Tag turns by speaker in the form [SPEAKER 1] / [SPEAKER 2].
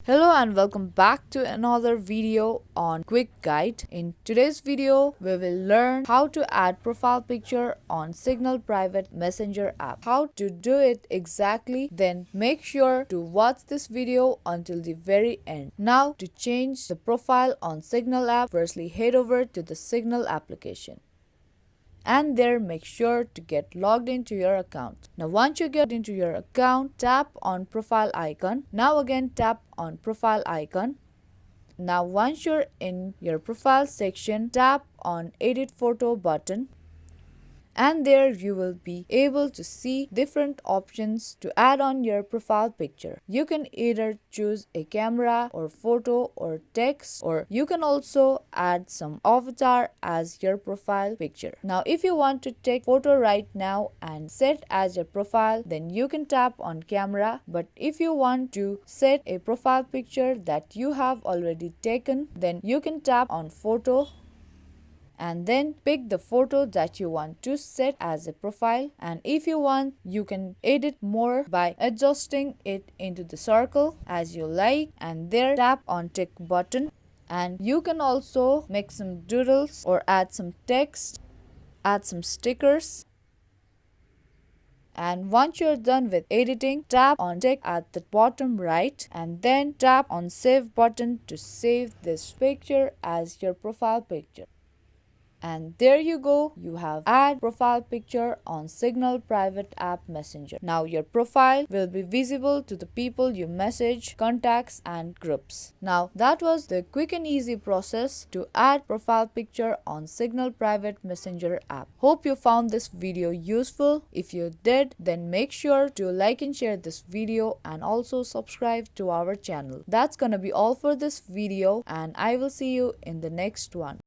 [SPEAKER 1] Hello and welcome back to another video on quick guide. In today's video, we will learn how to add profile picture on Signal private messenger app. How to do it exactly, then make sure to watch this video until the very end. Now to change the profile on Signal app, firstly head over to the Signal application. And there make sure to get logged into your account. Now once you get into your account, tap on profile icon. Now again tap on profile icon. Now once you're in your profile section, tap on edit photo button. And there you will be able to see different options to add on your profile picture. You can either choose a camera or photo or text, or you can also add some avatar as your profile picture. Now if you want to take photo right now and set as your profile, then you can tap on camera. But if you want to set a profile picture that you have already taken, then you can tap on photo and then pick the photo that you want to set as a profile. And if you want, you can edit more by adjusting it into the circle as you like, and there tap on tick button. And you can also make some doodles or add some text, add some stickers. And once you're done with editing, tap on tick at the bottom right and then tap on save button to save this picture as your profile picture. And there you go, you have add profile picture on Signal private app messenger. Now your profile will be visible to the people you message, contacts and groups. Now that was the quick and easy process to add profile picture on Signal private messenger app. Hope you found this video useful. If you did, then make sure to like and share this video and also subscribe to our channel. That's gonna be all for this video and I will see you in the next one.